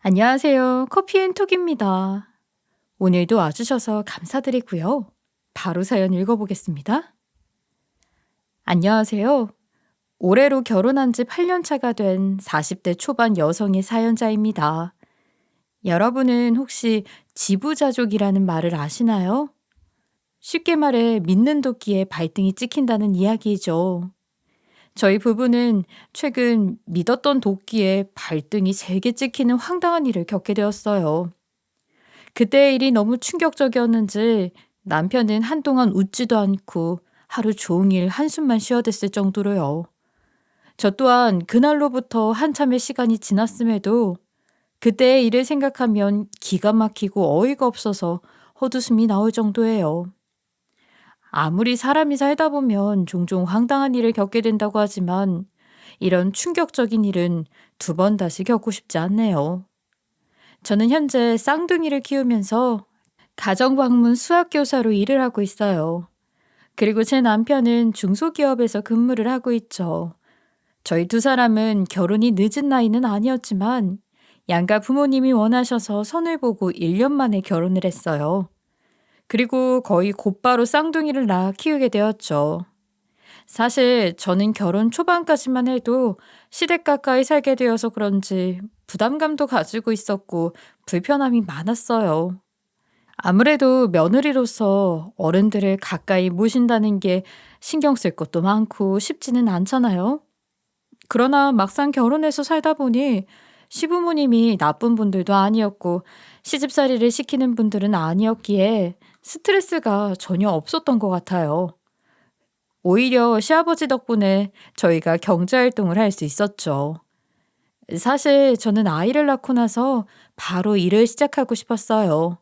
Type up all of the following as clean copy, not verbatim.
안녕하세요. 커피앤톡입니다. 오늘도 와주셔서 감사드리고요. 바로 사연 읽어보겠습니다. 안녕하세요. 올해로 결혼한 지 8년 차가 된 40대 초반 여성의 사연자입니다. 여러분은 혹시 지부자족이라는 말을 아시나요? 쉽게 말해 믿는 도끼에 발등이 찍힌다는 이야기이죠. 저희 부부는 최근 믿었던 도끼에 발등이 3개 찍히는 황당한 일을 겪게 되었어요. 그때의 일이 너무 충격적이었는지 남편은 한동안 웃지도 않고 하루 종일 한숨만 쉬어댔을 정도로요. 저 또한 그날로부터 한참의 시간이 지났음에도 그때의 일을 생각하면 기가 막히고 어이가 없어서 헛웃음이 나올 정도예요. 아무리 사람이 살다 보면 종종 황당한 일을 겪게 된다고 하지만 이런 충격적인 일은 2번 다시 겪고 싶지 않네요. 저는 현재 쌍둥이를 키우면서 가정방문 수학교사로 일을 하고 있어요. 그리고 제 남편은 중소기업에서 근무를 하고 있죠. 저희 2사람은 결혼이 늦은 나이는 아니었지만 양가 부모님이 원하셔서 선을 보고 1년 만에 결혼을 했어요. 그리고 거의 곧바로 쌍둥이를 낳아 키우게 되었죠. 사실 저는 결혼 초반까지만 해도 시댁 가까이 살게 되어서 그런지 부담감도 가지고 있었고 불편함이 많았어요. 아무래도 며느리로서 어른들을 가까이 모신다는 게 신경 쓸 것도 많고 쉽지는 않잖아요. 그러나 막상 결혼해서 살다 보니 시부모님이 나쁜 분들도 아니었고 시집살이를 시키는 분들은 아니었기에 스트레스가 전혀 없었던 것 같아요. 오히려 시아버지 덕분에 저희가 경제활동을 할 수 있었죠. 사실 저는 아이를 낳고 나서 바로 일을 시작하고 싶었어요.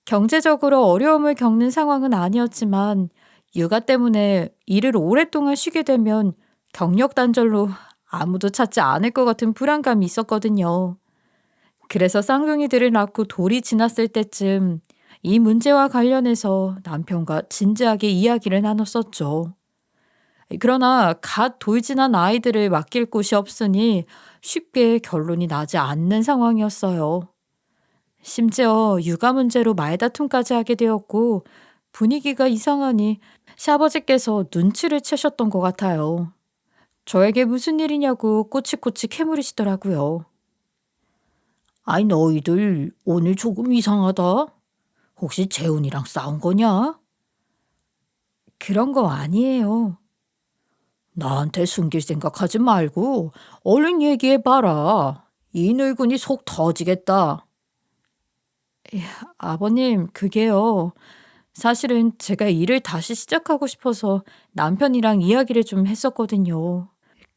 경제적으로 어려움을 겪는 상황은 아니었지만 육아 때문에 일을 오랫동안 쉬게 되면 경력 단절로 아무도 찾지 않을 것 같은 불안감이 있었거든요. 그래서 쌍둥이들을 낳고 돌이 지났을 때쯤 이 문제와 관련해서 남편과 진지하게 이야기를 나눴었죠. 그러나 갓 돌 지난 아이들을 맡길 곳이 없으니 쉽게 결론이 나지 않는 상황이었어요. 심지어 육아 문제로 말다툼까지 하게 되었고 분위기가 이상하니 시아버지께서 눈치를 채셨던 것 같아요. 저에게 무슨 일이냐고 꼬치꼬치 캐물으시더라고요. 아이 너희들 오늘 조금 이상하다. 혹시 재훈이랑 싸운 거냐? 그런 거 아니에요. 나한테 숨길 생각하지 말고 얼른 얘기해봐라. 이 늙은이 속 터지겠다. 아버님, 그게요. 사실은 제가 일을 다시 시작하고 싶어서 남편이랑 이야기를 좀 했었거든요.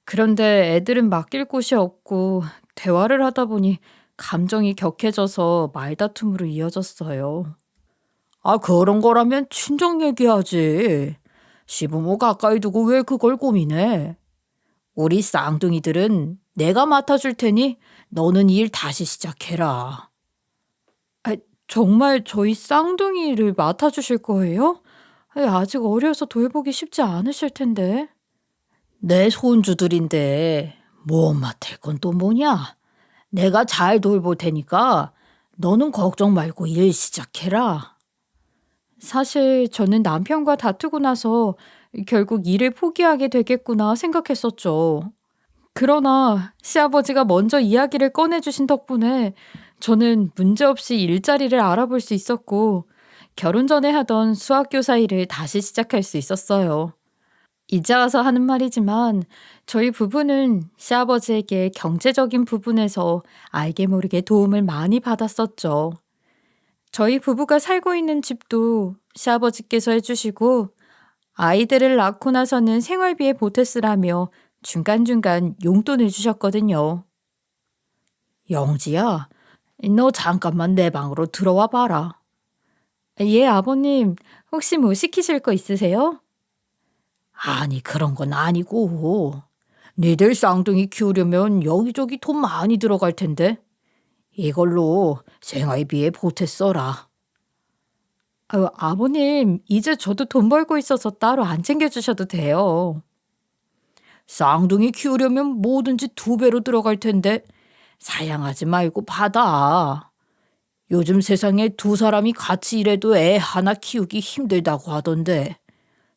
그런데 애들은 맡길 곳이 없고 대화를 하다 보니 감정이 격해져서 말다툼으로 이어졌어요. 아, 그런 거라면 친정 얘기하지. 시부모 가까이 두고 왜 그걸 고민해? 우리 쌍둥이들은 내가 맡아줄 테니 너는 일 다시 시작해라. 아, 정말 저희 쌍둥이를 맡아주실 거예요? 아직 어려서 돌보기 쉽지 않으실 텐데. 내 손주들인데 못 맡을 건 또 뭐냐? 내가 잘 돌볼 테니까 너는 걱정 말고 일 시작해라. 사실 저는 남편과 다투고 나서 결국 일을 포기하게 되겠구나 생각했었죠. 그러나 시아버지가 먼저 이야기를 꺼내주신 덕분에 저는 문제없이 일자리를 알아볼 수 있었고 결혼 전에 하던 수학교사 일을 다시 시작할 수 있었어요. 이제 와서 하는 말이지만 저희 부부는 시아버지에게 경제적인 부분에서 알게 모르게 도움을 많이 받았었죠. 저희 부부가 살고 있는 집도 시아버지께서 해주시고 아이들을 낳고 나서는 생활비에 보태 쓰라며 중간중간 용돈을 주셨거든요. 영지야, 너 잠깐만 내 방으로 들어와 봐라. 예, 아버님. 혹시 뭐 시키실 거 있으세요? 아니, 그런 건 아니고. 니들 쌍둥이 키우려면 여기저기 돈 많이 들어갈 텐데. 이걸로 생활비에 보태 써라. 아유, 아버님, 이제 저도 돈 벌고 있어서 따로 안 챙겨주셔도 돼요. 쌍둥이 키우려면 뭐든지 2배로 들어갈 텐데 사양하지 말고 받아. 요즘 세상에 두 사람이 같이 일해도 애 하나 키우기 힘들다고 하던데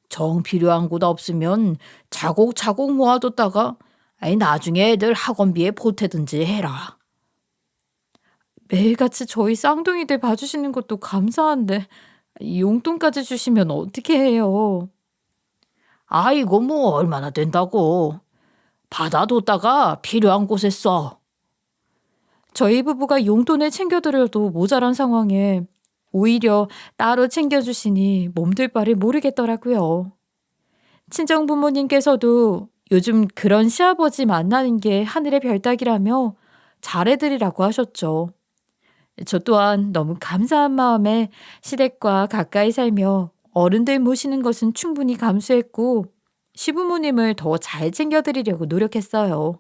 정 필요한 곳 없으면 차곡차곡 모아뒀다가 나중에 애들 학원비에 보태든지 해라. 매일같이 저희 쌍둥이들 봐주시는 것도 감사한데 용돈까지 주시면 어떻게 해요? 아이고 뭐 얼마나 된다고. 받아뒀다가 필요한 곳에 써. 저희 부부가 용돈을 챙겨드려도 모자란 상황에 오히려 따로 챙겨주시니 몸둘 바를 모르겠더라고요. 친정 부모님께서도 요즘 그런 시아버지 만나는 게 하늘의 별따기라며 잘해드리라고 하셨죠. 저 또한 너무 감사한 마음에 시댁과 가까이 살며 어른들 모시는 것은 충분히 감수했고 시부모님을 더 잘 챙겨드리려고 노력했어요.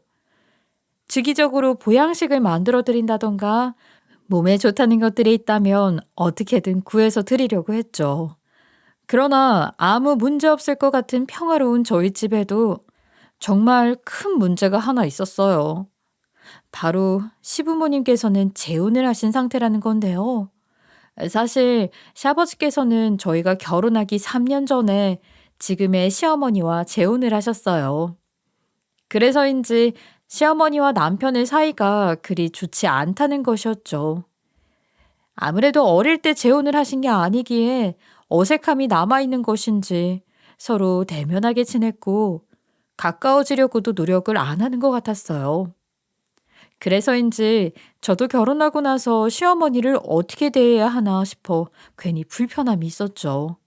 주기적으로 보양식을 만들어 드린다던가 몸에 좋다는 것들이 있다면 어떻게든 구해서 드리려고 했죠. 그러나 아무 문제 없을 것 같은 평화로운 저희 집에도 정말 큰 문제가 하나 있었어요. 바로 시부모님께서는 재혼을 하신 상태라는 건데요. 사실 시아버지께서는 저희가 결혼하기 3년 전에 지금의 시어머니와 재혼을 하셨어요. 그래서인지 시어머니와 남편의 사이가 그리 좋지 않다는 것이었죠. 아무래도 어릴 때 재혼을 하신 게 아니기에 어색함이 남아있는 것인지 서로 대면하게 지냈고 가까워지려고도 노력을 안 하는 것 같았어요. 그래서인지 저도 결혼하고 나서 시어머니를 어떻게 대해야 하나 싶어 괜히 불편함이 있었죠.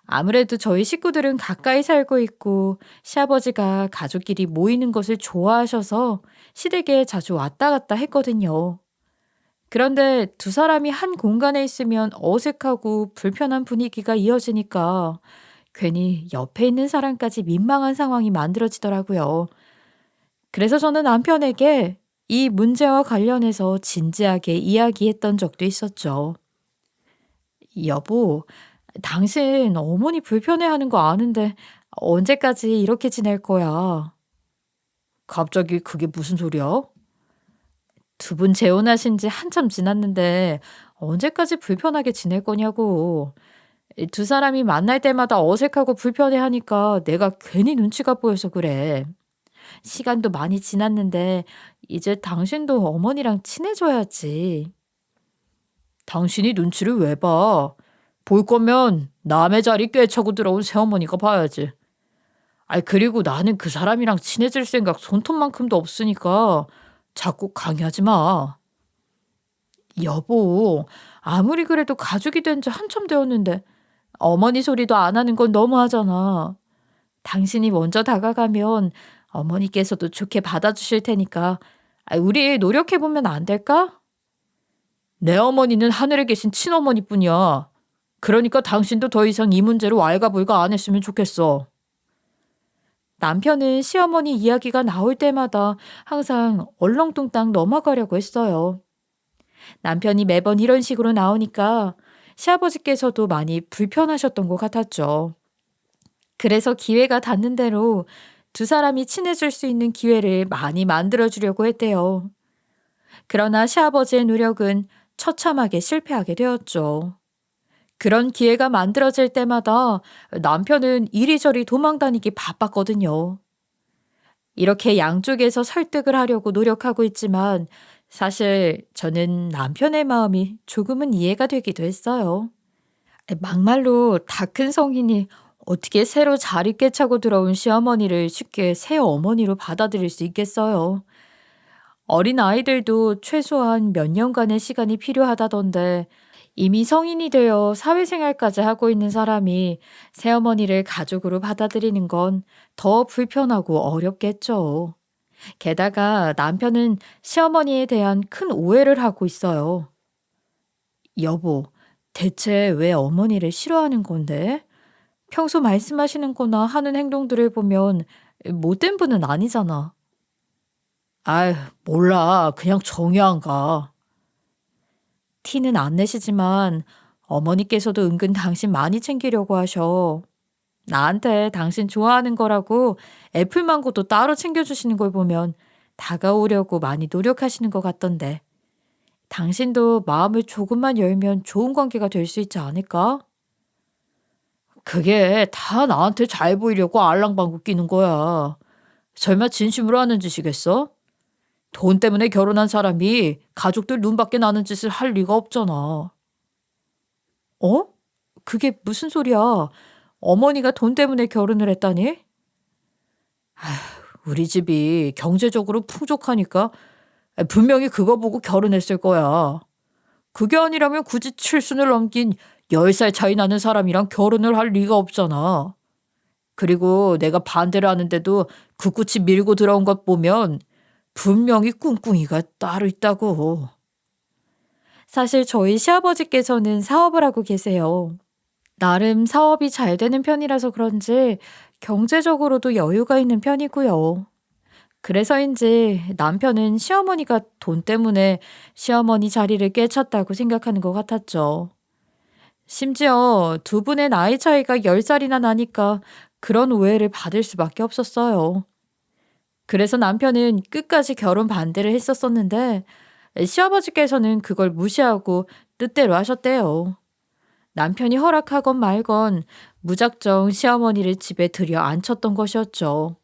아무래도 저희 식구들은 가까이 살고 있고 시아버지가 가족끼리 모이는 것을 좋아하셔서 시댁에 자주 왔다 갔다 했거든요. 그런데 두 사람이 한 공간에 있으면 어색하고 불편한 분위기가 이어지니까 괜히 옆에 있는 사람까지 민망한 상황이 만들어지더라고요. 그래서 저는 남편에게 이 문제와 관련해서 진지하게 이야기했던 적도 있었죠. 여보, 당신 어머니 불편해하는 거 아는데 언제까지 이렇게 지낼 거야? 갑자기 그게 무슨 소리야? 두 분 재혼하신 지 한참 지났는데 언제까지 불편하게 지낼 거냐고. 두 사람이 만날 때마다 어색하고 불편해하니까 내가 괜히 눈치가 보여서 그래. 시간도 많이 지났는데 이제 당신도 어머니랑 친해져야지. 당신이 눈치를 왜 봐? 볼 거면 남의 자리 꿰차고 들어온 새어머니가 봐야지. 그리고 나는 그 사람이랑 친해질 생각 손톱만큼도 없으니까 자꾸 강요하지 마. 여보, 아무리 그래도 가족이 된 지 한참 되었는데 어머니 소리도 안 하는 건 너무하잖아. 당신이 먼저 다가가면 어머니께서도 좋게 받아주실 테니까 우리 노력해보면 안 될까? 내 어머니는 하늘에 계신 친어머니뿐이야. 그러니까 당신도 더 이상 이 문제로 왈가불가 안 했으면 좋겠어. 남편은 시어머니 이야기가 나올 때마다 항상 얼렁뚱땅 넘어가려고 했어요. 남편이 매번 이런 식으로 나오니까 시아버지께서도 많이 불편하셨던 것 같았죠. 그래서 기회가 닿는 대로 두 사람이 친해질 수 있는 기회를 많이 만들어주려고 했대요. 그러나 시아버지의 노력은 처참하게 실패하게 되었죠. 그런 기회가 만들어질 때마다 남편은 이리저리 도망다니기 바빴거든요. 이렇게 양쪽에서 설득을 하려고 노력하고 있지만 사실 저는 남편의 마음이 조금은 이해가 되기도 했어요. 막말로 다 큰 성인이 어떻게 새로 자리 꿰차고 들어온 시어머니를 쉽게 새 어머니로 받아들일 수 있겠어요. 어린 아이들도 최소한 몇 년간의 시간이 필요하다던데 이미 성인이 되어 사회생활까지 하고 있는 사람이 새어머니를 가족으로 받아들이는 건 더 불편하고 어렵겠죠. 게다가 남편은 시어머니에 대한 큰 오해를 하고 있어요. 여보, 대체 왜 어머니를 싫어하는 건데? 평소 말씀하시는 거나 하는 행동들을 보면 못된 분은 아니잖아. 몰라. 그냥 정이 안 가. 티는 안 내시지만 어머니께서도 은근 당신 많이 챙기려고 하셔. 나한테 당신 좋아하는 거라고 애플망고도 따로 챙겨주시는 걸 보면 다가오려고 많이 노력하시는 것 같던데. 당신도 마음을 조금만 열면 좋은 관계가 될 수 있지 않을까? 그게 다 나한테 잘 보이려고 알랑방구 끼는 거야. 설마 진심으로 하는 짓이겠어? 돈 때문에 결혼한 사람이 가족들 눈밖에 나는 짓을 할 리가 없잖아. 어? 그게 무슨 소리야? 어머니가 돈 때문에 결혼을 했다니? 우리 집이 경제적으로 풍족하니까 분명히 그거 보고 결혼했을 거야. 그게 아니라면 굳이 칠순을 넘긴 10살 차이 나는 사람이랑 결혼을 할 리가 없잖아. 그리고 내가 반대를 하는데도 굳굳이 밀고 들어온 것 보면 분명히 꿍꿍이가 따로 있다고. 사실 저희 시아버지께서는 사업을 하고 계세요. 나름 사업이 잘 되는 편이라서 그런지 경제적으로도 여유가 있는 편이고요. 그래서인지 남편은 시어머니가 돈 때문에 시어머니 자리를 꿰찼다고 생각하는 것 같았죠. 심지어 두 분의 나이 차이가 10살이나 나니까 그런 오해를 받을 수밖에 없었어요. 그래서 남편은 끝까지 결혼 반대를 했었었는데 시아버지께서는 그걸 무시하고 뜻대로 하셨대요. 남편이 허락하건 말건 무작정 시어머니를 집에 들여 앉혔던 것이었죠.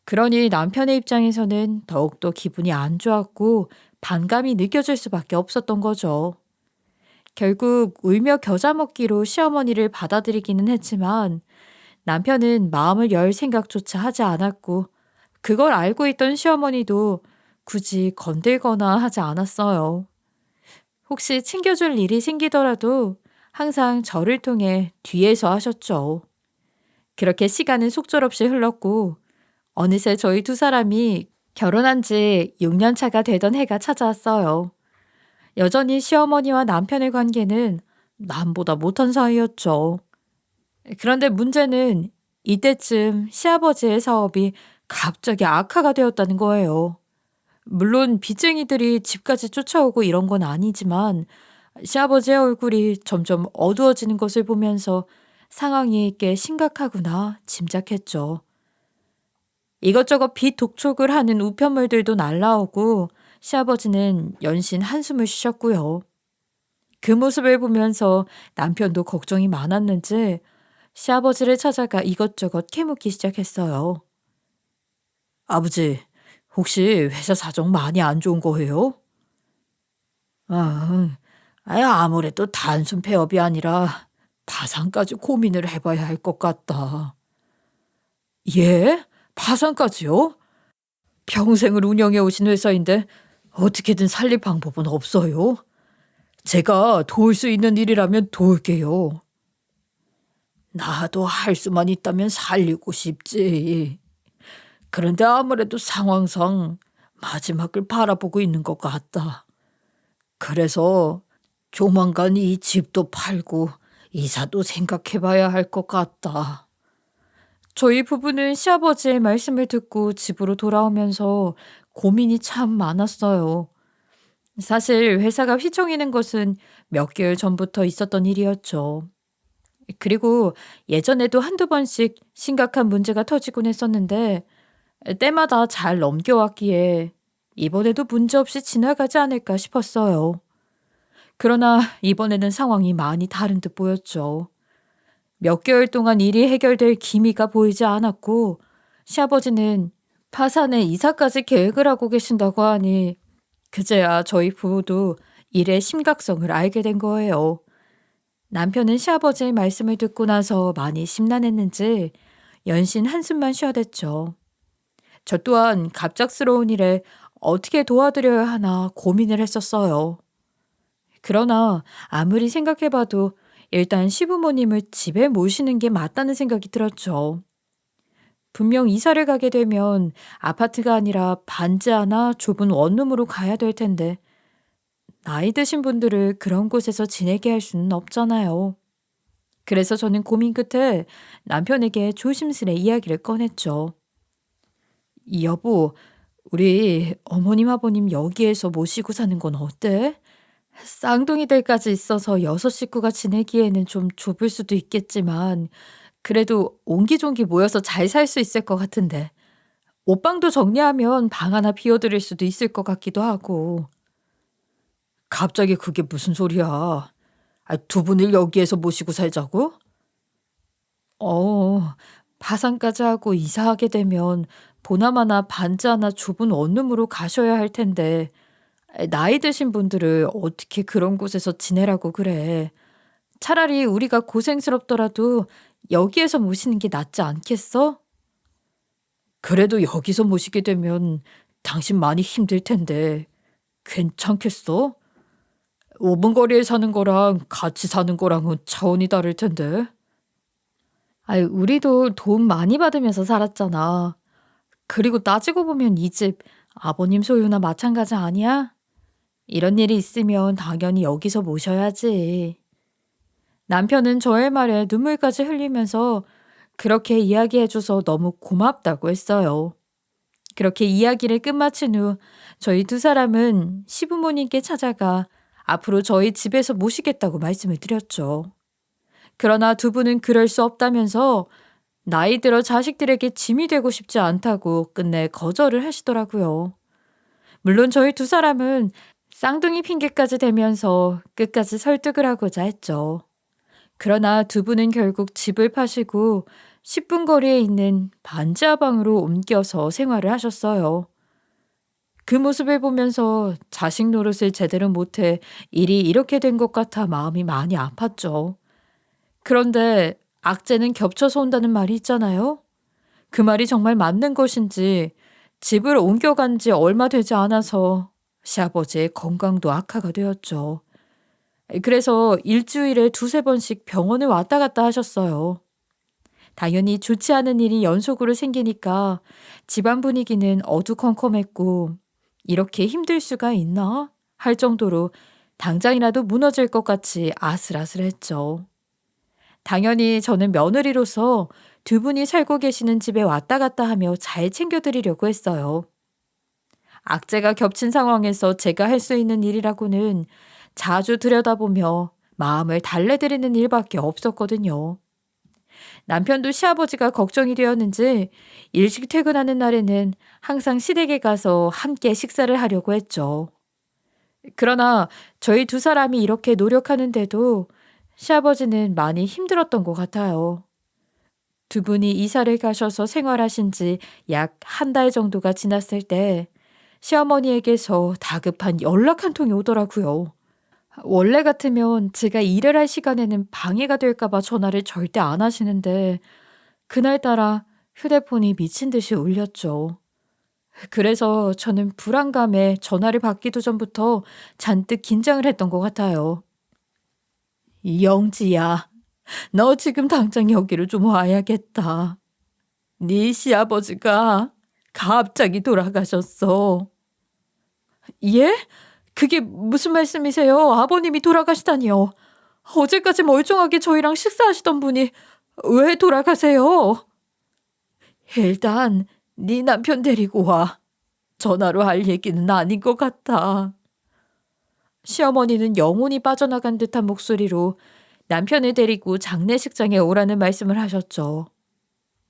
그러니 남편의 입장에서는 더욱더 기분이 안 좋았고 반감이 느껴질 수밖에 없었던 거죠. 결국 울며 겨자 먹기로 시어머니를 받아들이기는 했지만 남편은 마음을 열 생각조차 하지 않았고 그걸 알고 있던 시어머니도 굳이 건들거나 하지 않았어요. 혹시 챙겨줄 일이 생기더라도 항상 저를 통해 뒤에서 하셨죠. 그렇게 시간은 속절없이 흘렀고 어느새 저희 두 사람이 결혼한 지 6년 차가 되던 해가 찾아왔어요. 여전히 시어머니와 남편의 관계는 남보다 못한 사이였죠. 그런데 문제는 이때쯤 시아버지의 사업이 갑자기 악화가 되었다는 거예요. 물론 빚쟁이들이 집까지 쫓아오고 이런 건 아니지만 시아버지의 얼굴이 점점 어두워지는 것을 보면서 상황이 꽤 심각하구나 짐작했죠. 이것저것 빚 독촉을 하는 우편물들도 날라오고 시아버지는 연신 한숨을 쉬셨고요. 그 모습을 보면서 남편도 걱정이 많았는지 시아버지를 찾아가 이것저것 캐묻기 시작했어요. 아버지, 혹시 회사 사정 많이 안 좋은 거예요? 아무래도 단순 폐업이 아니라 파산까지 고민을 해봐야 할 것 같다. 예? 파산까지요? 평생을 운영해 오신 회사인데 어떻게든 살릴 방법은 없어요? 제가 도울 수 있는 일이라면 도울게요. 나도 할 수만 있다면 살리고 싶지. 그런데 아무래도 상황상 마지막을 바라보고 있는 것 같다. 그래서 조만간 이 집도 팔고 이사도 생각해봐야 할 것 같다. 저희 부부는 시아버지의 말씀을 듣고 집으로 돌아오면서 고민이 참 많았어요. 사실 회사가 휘청이는 것은 몇 개월 전부터 있었던 일이었죠. 그리고 예전에도 한두 번씩 심각한 문제가 터지곤 했었는데 때마다 잘 넘겨왔기에 이번에도 문제없이 지나가지 않을까 싶었어요. 그러나 이번에는 상황이 많이 다른 듯 보였죠. 몇 개월 동안 일이 해결될 기미가 보이지 않았고 시아버지는 파산에 이사까지 계획을 하고 계신다고 하니 그제야 저희 부부도 일의 심각성을 알게 된 거예요. 남편은 시아버지의 말씀을 듣고 나서 많이 심란했는지 연신 한숨만 쉬어댔죠. 저 또한 갑작스러운 일에 어떻게 도와드려야 하나 고민을 했었어요. 그러나 아무리 생각해봐도 일단 시부모님을 집에 모시는 게 맞다는 생각이 들었죠. 분명 이사를 가게 되면 아파트가 아니라 반지 하나 좁은 원룸으로 가야 될 텐데 나이 드신 분들을 그런 곳에서 지내게 할 수는 없잖아요. 그래서 저는 고민 끝에 남편에게 조심스레 이야기를 꺼냈죠. 여보, 우리 어머님 아버님 여기에서 모시고 사는 건 어때? 쌍둥이들까지 있어서 6식구가 지내기에는 좀 좁을 수도 있겠지만 그래도 옹기종기 모여서 잘 살 수 있을 것 같은데 옷방도 정리하면 방 하나 비워드릴 수도 있을 것 같기도 하고. 갑자기 그게 무슨 소리야? 두 분을 여기에서 모시고 살자고? 파산까지 하고 이사하게 되면 보나마나 반지하나 좁은 원룸으로 가셔야 할 텐데 나이 드신 분들을 어떻게 그런 곳에서 지내라고 그래. 차라리 우리가 고생스럽더라도 여기에서 모시는 게 낫지 않겠어? 그래도 여기서 모시게 되면 당신 많이 힘들 텐데 괜찮겠어? 5분 거리에 사는 거랑 같이 사는 거랑은 차원이 다를 텐데. 우리도 돈 많이 받으면서 살았잖아. 그리고 따지고 보면 이 집 아버님 소유나 마찬가지 아니야? 이런 일이 있으면 당연히 여기서 모셔야지. 남편은 저의 말에 눈물까지 흘리면서 그렇게 이야기해줘서 너무 고맙다고 했어요. 그렇게 이야기를 끝마친 후 저희 두 사람은 시부모님께 찾아가 앞으로 저희 집에서 모시겠다고 말씀을 드렸죠. 그러나 두 분은 그럴 수 없다면서 나이 들어 자식들에게 짐이 되고 싶지 않다고 끝내 거절을 하시더라고요. 물론 저희 두 사람은 쌍둥이 핑계까지 대면서 끝까지 설득을 하고자 했죠. 그러나 두 분은 결국 집을 파시고 10분 거리에 있는 반지하 방으로 옮겨서 생활을 하셨어요. 그 모습을 보면서 자식 노릇을 제대로 못해 일이 이렇게 된 것 같아 마음이 많이 아팠죠. 그런데 악재는 겹쳐서 온다는 말이 있잖아요. 그 말이 정말 맞는 것인지 집을 옮겨간 지 얼마 되지 않아서 시아버지의 건강도 악화가 되었죠. 그래서 일주일에 두세 번씩 병원을 왔다 갔다 하셨어요. 당연히 좋지 않은 일이 연속으로 생기니까 집안 분위기는 어두컴컴했고 이렇게 힘들 수가 있나 할 정도로 당장이라도 무너질 것 같이 아슬아슬했죠. 당연히 저는 며느리로서 두 분이 살고 계시는 집에 왔다 갔다 하며 잘 챙겨드리려고 했어요. 악재가 겹친 상황에서 제가 할 수 있는 일이라고는 자주 들여다보며 마음을 달래드리는 일밖에 없었거든요. 남편도 시아버지가 걱정이 되었는지 일찍 퇴근하는 날에는 항상 시댁에 가서 함께 식사를 하려고 했죠. 그러나 저희 두 사람이 이렇게 노력하는데도 시아버지는 많이 힘들었던 것 같아요. 두 분이 이사를 가셔서 생활하신 지 약 한 달 정도가 지났을 때 시어머니에게서 다급한 연락 한 통이 오더라고요. 원래 같으면 제가 일을 할 시간에는 방해가 될까 봐 전화를 절대 안 하시는데 그날따라 휴대폰이 미친 듯이 울렸죠. 그래서 저는 불안감에 전화를 받기도 전부터 잔뜩 긴장을 했던 것 같아요. 영지야, 너 지금 당장 여기로 좀 와야겠다. 네 시아버지가 갑자기 돌아가셨어. 예? 그게 무슨 말씀이세요? 아버님이 돌아가시다니요. 어제까지 멀쩡하게 저희랑 식사하시던 분이 왜 돌아가세요? 일단 네 남편 데리고 와. 전화로 할 얘기는 아닌 것 같아. 시어머니는 영혼이 빠져나간 듯한 목소리로 남편을 데리고 장례식장에 오라는 말씀을 하셨죠.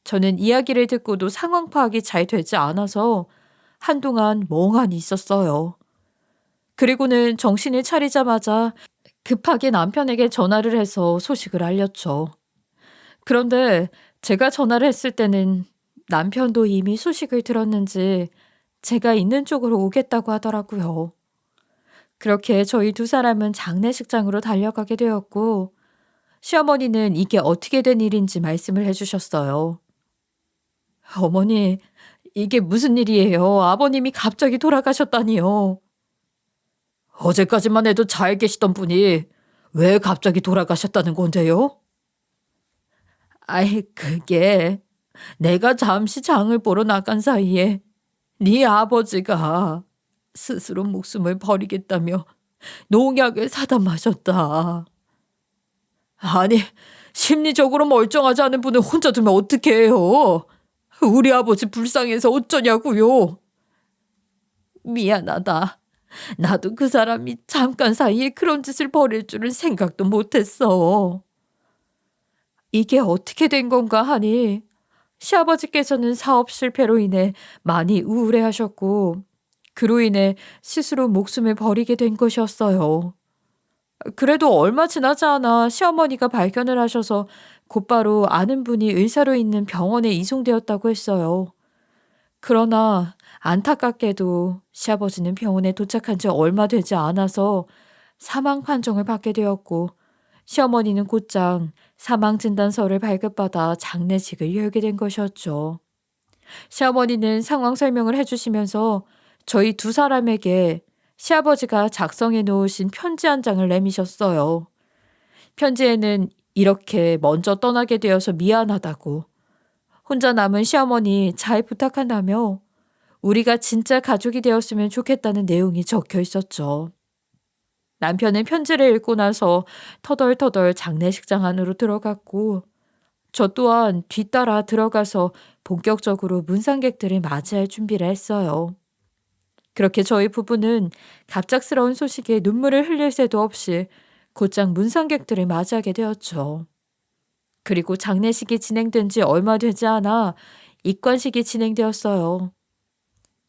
저는 이야기를 듣고도 상황 파악이 잘 되지 않아서 한동안 멍하니 있었어요. 그리고는 정신을 차리자마자 급하게 남편에게 전화를 해서 소식을 알렸죠. 그런데 제가 전화를 했을 때는 남편도 이미 소식을 들었는지 제가 있는 쪽으로 오겠다고 하더라고요. 그렇게 저희 두 사람은 장례식장으로 달려가게 되었고 시어머니는 이게 어떻게 된 일인지 말씀을 해주셨어요. 어머니, 이게 무슨 일이에요? 아버님이 갑자기 돌아가셨다니요. 어제까지만 해도 잘 계시던 분이 왜 갑자기 돌아가셨다는 건데요? 그게 내가 잠시 장을 보러 나간 사이에 네 아버지가 스스로 목숨을 버리겠다며 농약을 사다 마셨다. 아니, 심리적으로 멀쩡하지 않은 분을 혼자 두면 어떡해 해요? 우리 아버지 불쌍해서 어쩌냐고요. 미안하다. 나도 그 사람이 잠깐 사이에 그런 짓을 벌일 줄은 생각도 못했어. 이게 어떻게 된 건가 하니 시아버지께서는 사업 실패로 인해 많이 우울해하셨고 그로 인해 스스로 목숨을 버리게 된 것이었어요. 그래도 얼마 지나지 않아 시어머니가 발견을 하셔서 곧바로 아는 분이 의사로 있는 병원에 이송되었다고 했어요. 그러나 안타깝게도 시아버지는 병원에 도착한 지 얼마 되지 않아서 사망 판정을 받게 되었고 시어머니는 곧장 사망 진단서를 발급받아 장례식을 열게 된 것이었죠. 시어머니는 상황 설명을 해주시면서 저희 두 사람에게 시아버지가 작성해 놓으신 편지 한 장을 내미셨어요. 편지에는 이렇게 먼저 떠나게 되어서 미안하다고, 혼자 남은 시어머니 잘 부탁한다며 우리가 진짜 가족이 되었으면 좋겠다는 내용이 적혀 있었죠. 남편은 편지를 읽고 나서 터덜터덜 장례식장 안으로 들어갔고 저 또한 뒤따라 들어가서 본격적으로 문상객들을 맞이할 준비를 했어요. 그렇게 저희 부부는 갑작스러운 소식에 눈물을 흘릴 새도 없이 곧장 문상객들을 맞이하게 되었죠. 그리고 장례식이 진행된 지 얼마 되지 않아 입관식이 진행되었어요.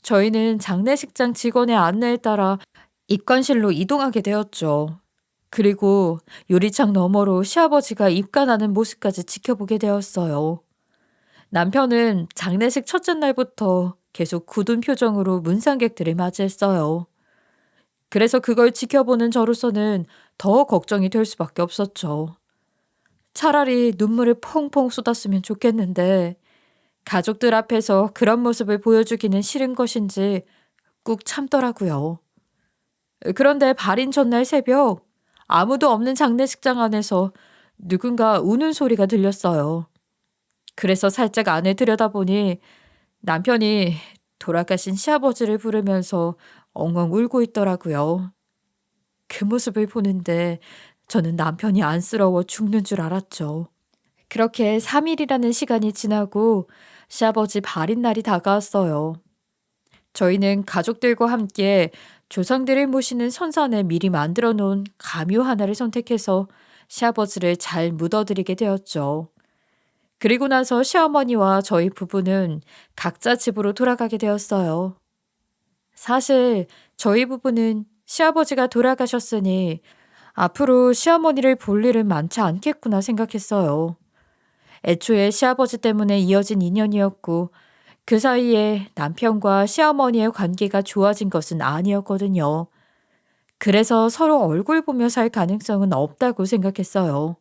저희는 장례식장 직원의 안내에 따라 입관실로 이동하게 되었죠. 그리고 유리창 너머로 시아버지가 입관하는 모습까지 지켜보게 되었어요. 남편은 장례식 첫째 날부터 계속 굳은 표정으로 문상객들을 맞이했어요. 그래서 그걸 지켜보는 저로서는 더 걱정이 될 수밖에 없었죠. 차라리 눈물을 펑펑 쏟았으면 좋겠는데 가족들 앞에서 그런 모습을 보여주기는 싫은 것인지 꾹 참더라고요. 그런데 발인 전날 새벽 아무도 없는 장례식장 안에서 누군가 우는 소리가 들렸어요. 그래서 살짝 안에 들여다보니 남편이 돌아가신 시아버지를 부르면서 엉엉 울고 있더라고요. 그 모습을 보는데 저는 남편이 안쓰러워 죽는 줄 알았죠. 그렇게 3일이라는 시간이 지나고 시아버지 발인 날이 다가왔어요. 저희는 가족들과 함께 조상들을 모시는 선산에 미리 만들어 놓은 가묘 하나를 선택해서 시아버지를 잘 묻어드리게 되었죠. 그리고 나서 시어머니와 저희 부부는 각자 집으로 돌아가게 되었어요. 사실 저희 부부는 시아버지가 돌아가셨으니 앞으로 시어머니를 볼 일은 많지 않겠구나 생각했어요. 애초에 시아버지 때문에 이어진 인연이었고 그 사이에 남편과 시어머니의 관계가 좋아진 것은 아니었거든요. 그래서 서로 얼굴 보며 살 가능성은 없다고 생각했어요.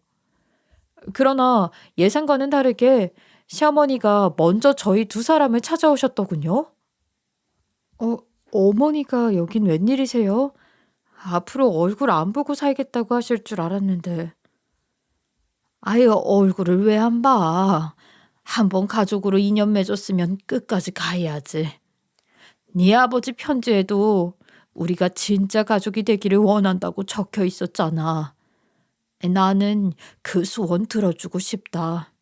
그러나 예상과는 다르게 시어머니가 먼저 저희 두 사람을 찾아오셨더군요. 어머니가 여긴 웬일이세요? 앞으로 얼굴 안 보고 살겠다고 하실 줄 알았는데. 아유, 얼굴을 왜 안 봐? 한번 가족으로 인연 맺었으면 끝까지 가야지. 네 아버지 편지에도 우리가 진짜 가족이 되기를 원한다고 적혀 있었잖아. 나는 그 소원 들어주고 싶다.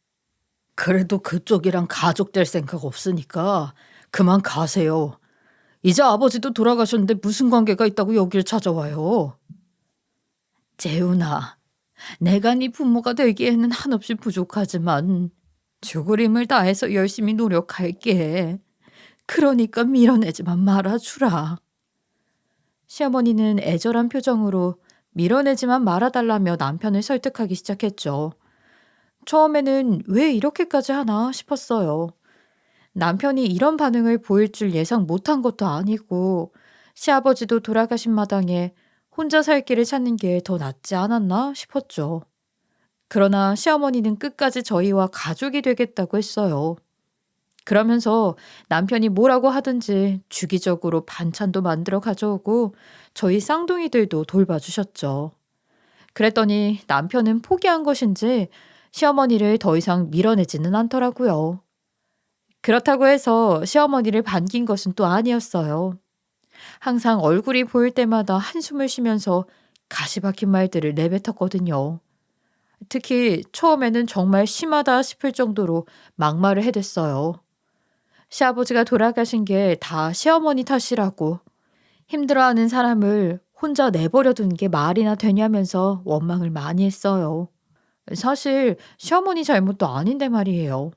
그래도 그쪽이랑 가족 될 생각 없으니까 그만 가세요. 이제 아버지도 돌아가셨는데 무슨 관계가 있다고 여길 찾아와요. 재훈아, 내가 네 부모가 되기에는 한없이 부족하지만 죽을 힘을 다해서 열심히 노력할게. 그러니까 밀어내지만 말아주라. 시어머니는 애절한 표정으로 밀어내지만 말아달라며 남편을 설득하기 시작했죠. 처음에는 왜 이렇게까지 하나 싶었어요. 남편이 이런 반응을 보일 줄 예상 못한 것도 아니고 시아버지도 돌아가신 마당에 혼자 살 길을 찾는 게 더 낫지 않았나 싶었죠. 그러나 시어머니는 끝까지 저희와 가족이 되겠다고 했어요. 그러면서 남편이 뭐라고 하든지 주기적으로 반찬도 만들어 가져오고 저희 쌍둥이들도 돌봐주셨죠. 그랬더니 남편은 포기한 것인지 시어머니를 더 이상 밀어내지는 않더라고요. 그렇다고 해서 시어머니를 반긴 것은 또 아니었어요. 항상 얼굴이 보일 때마다 한숨을 쉬면서 가시 박힌 말들을 내뱉었거든요. 특히 처음에는 정말 심하다 싶을 정도로 막말을 해댔어요. 시아버지가 돌아가신 게 다 시어머니 탓이라고, 힘들어하는 사람을 혼자 내버려 둔 게 말이나 되냐면서 원망을 많이 했어요. 사실 시어머니 잘못도 아닌데 말이에요.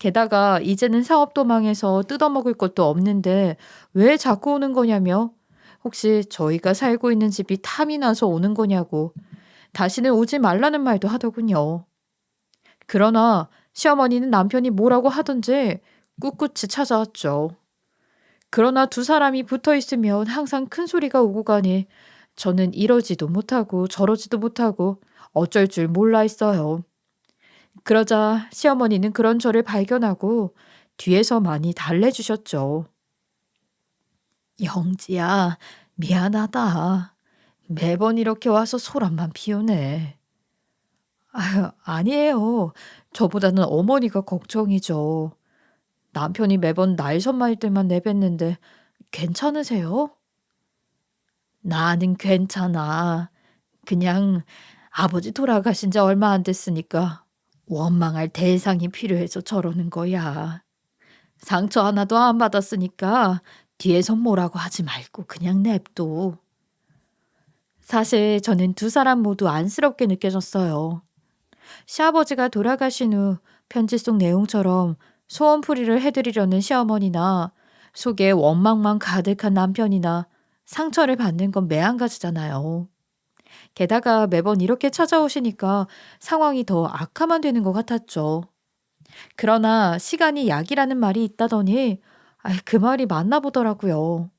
게다가 이제는 사업도 망해서 뜯어먹을 것도 없는데 왜 자꾸 오는 거냐며. 혹시 저희가 살고 있는 집이 탐이 나서 오는 거냐고. 다시는 오지 말라는 말도 하더군요. 그러나 시어머니는 남편이 뭐라고 하던지 꿋꿋이 찾아왔죠. 그러나 두 사람이 붙어 있으면 항상 큰 소리가 오고 가니 저는 이러지도 못하고 저러지도 못하고 어쩔 줄 몰라 있어요. 그러자 시어머니는 그런 저를 발견하고 뒤에서 많이 달래주셨죠. 영지야, 미안하다. 매번 이렇게 와서 소란만 피우네. 아유, 아니에요. 저보다는 어머니가 걱정이죠. 남편이 매번 날선말 때만 내뱉는데 괜찮으세요? 나는 괜찮아. 그냥 아버지 돌아가신 지 얼마 안 됐으니까 원망할 대상이 필요해서 저러는 거야. 상처 하나도 안 받았으니까 뒤에서 뭐라고 하지 말고 그냥 냅둬. 사실 저는 두 사람 모두 안쓰럽게 느껴졌어요. 시아버지가 돌아가신 후 편지 속 내용처럼 소원풀이를 해드리려는 시어머니나 속에 원망만 가득한 남편이나 상처를 받는 건 매한가지잖아요. 게다가 매번 이렇게 찾아오시니까 상황이 더 악화만 되는 것 같았죠. 그러나 시간이 약이라는 말이 있다더니 그 말이 맞나 보더라고요.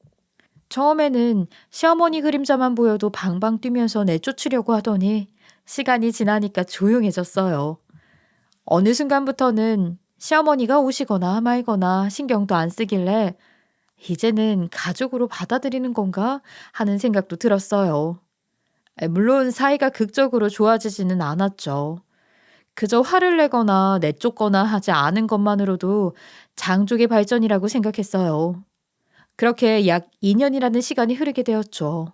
처음에는 시어머니 그림자만 보여도 방방 뛰면서 내쫓으려고 하더니 시간이 지나니까 조용해졌어요. 어느 순간부터는 시어머니가 오시거나 말거나 신경도 안 쓰길래 이제는 가족으로 받아들이는 건가 하는 생각도 들었어요. 물론 사이가 극적으로 좋아지지는 않았죠. 그저 화를 내거나 내쫓거나 하지 않은 것만으로도 장족의 발전이라고 생각했어요. 그렇게 약 2년이라는 시간이 흐르게 되었죠.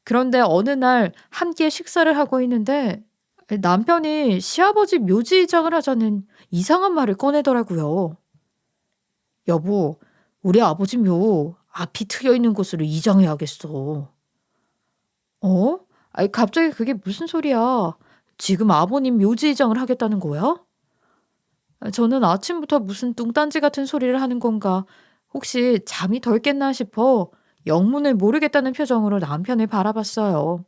그런데 어느 날 함께 식사를 하고 있는데 남편이 시아버지 묘지 이장을 하자는 이상한 말을 꺼내더라고요. 여보, 우리 아버지 묘 앞이 트여 있는 곳으로 이장해야겠어. 어? 갑자기 그게 무슨 소리야? 지금 아버님 묘지 이장을 하겠다는 거야? 저는 아침부터 무슨 뚱딴지 같은 소리를 하는 건가, 혹시 잠이 덜 깼나 싶어 영문을 모르겠다는 표정으로 남편을 바라봤어요.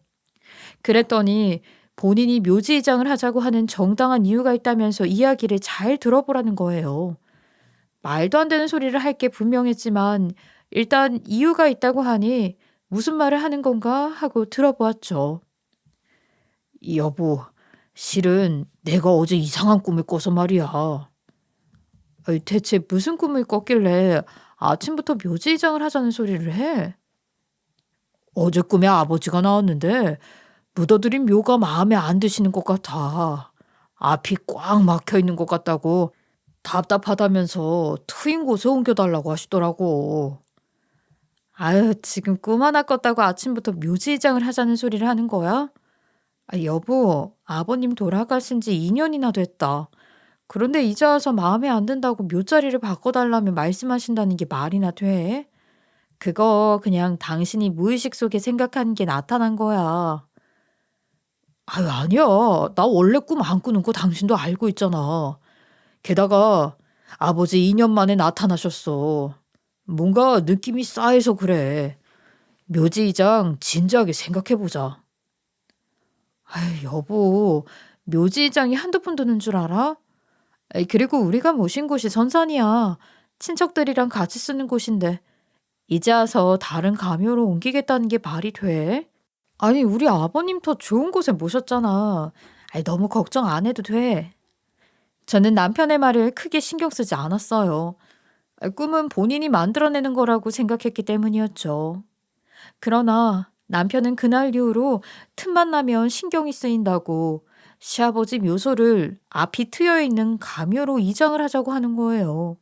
그랬더니 본인이 묘지 이장을 하자고 하는 정당한 이유가 있다면서 이야기를 잘 들어보라는 거예요. 말도 안 되는 소리를 할 게 분명했지만 일단 이유가 있다고 하니 무슨 말을 하는 건가 하고 들어보았죠. 여보, 실은 내가 어제 이상한 꿈을 꿔서 말이야. 대체 무슨 꿈을 꿨길래 아침부터 묘지 이장을 하자는 소리를 해? 어제 꿈에 아버지가 나왔는데 묻어들인 묘가 마음에 안 드시는 것 같아. 앞이 꽉 막혀 있는 것 같다고 답답하다면서 트인 곳에 옮겨달라고 하시더라고. 아유, 지금 꿈 하나 꿨다고 아침부터 묘지 이장을 하자는 소리를 하는 거야? 여보, 아버님 돌아가신 지 2년이나 됐다. 그런데 이제 와서 마음에 안 든다고 묘자리를 바꿔달라며 말씀하신다는 게 말이나 돼? 그거 그냥 당신이 무의식 속에 생각하는 게 나타난 거야. 아유, 아니야. 나 원래 꿈 안 꾸는 거 당신도 알고 있잖아. 게다가 아버지 2년 만에 나타나셨어. 뭔가 느낌이 싸해서 그래. 묘지 이장 진지하게 생각해보자. 아유, 여보, 묘지 이장이 한두 푼 드는 줄 알아? 그리고 우리가 모신 곳이 선산이야. 친척들이랑 같이 쓰는 곳인데 이제 와서 다른 가묘로 옮기겠다는 게 말이 돼? 아니, 우리 아버님 더 좋은 곳에 모셨잖아. 너무 걱정 안 해도 돼. 저는 남편의 말을 크게 신경 쓰지 않았어요. 꿈은 본인이 만들어내는 거라고 생각했기 때문이었죠. 그러나 남편은 그날 이후로 틈만 나면 신경이 쓰인다고 시아버지 묘소를 앞이 트여 있는 가묘로 이장을 하자고 하는 거예요.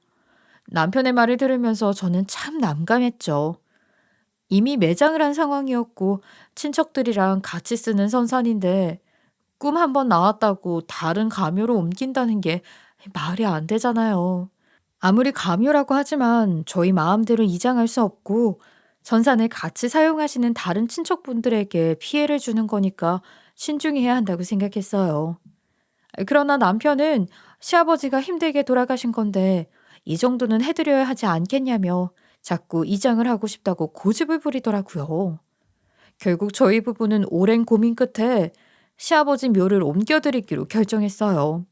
남편의 말을 들으면서 저는 참 난감했죠. 이미 매장을 한 상황이었고 친척들이랑 같이 쓰는 선산인데 꿈 한 번 나왔다고 다른 가묘로 옮긴다는 게 말이 안 되잖아요. 아무리 가묘라고 하지만 저희 마음대로 이장할 수 없고 선산을 같이 사용하시는 다른 친척분들에게 피해를 주는 거니까 신중히 해야 한다고 생각했어요. 그러나 남편은 시아버지가 힘들게 돌아가신 건데 이 정도는 해드려야 하지 않겠냐며 자꾸 이장을 하고 싶다고 고집을 부리더라고요. 결국 저희 부부는 오랜 고민 끝에 시아버지 묘를 옮겨드리기로 결정했어요.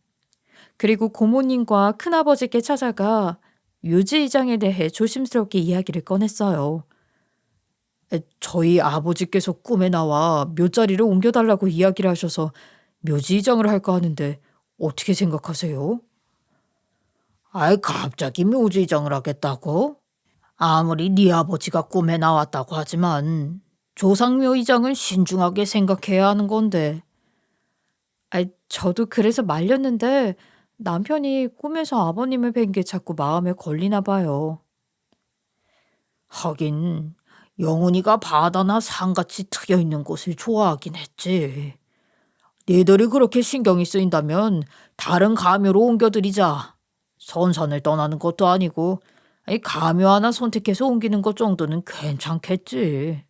그리고 고모님과 큰아버지께 찾아가 묘지 이장에 대해 조심스럽게 이야기를 꺼냈어요. 저희 아버지께서 꿈에 나와 묘자리를 옮겨달라고 이야기를 하셔서 묘지 이장을 할까 하는데 어떻게 생각하세요? 아이, 갑자기 묘지 이장을 하겠다고? 아무리 네 아버지가 꿈에 나왔다고 하지만 조상묘 이장은 신중하게 생각해야 하는 건데. 저도 그래서 말렸는데 남편이 꿈에서 아버님을 뵌 게 자꾸 마음에 걸리나 봐요. 하긴 영훈이가 바다나 산같이 트여있는 곳을 좋아하긴 했지. 니들이 그렇게 신경이 쓰인다면 다른 가묘로 옮겨드리자. 선산을 떠나는 것도 아니고 가묘 하나 선택해서 옮기는 것 정도는 괜찮겠지.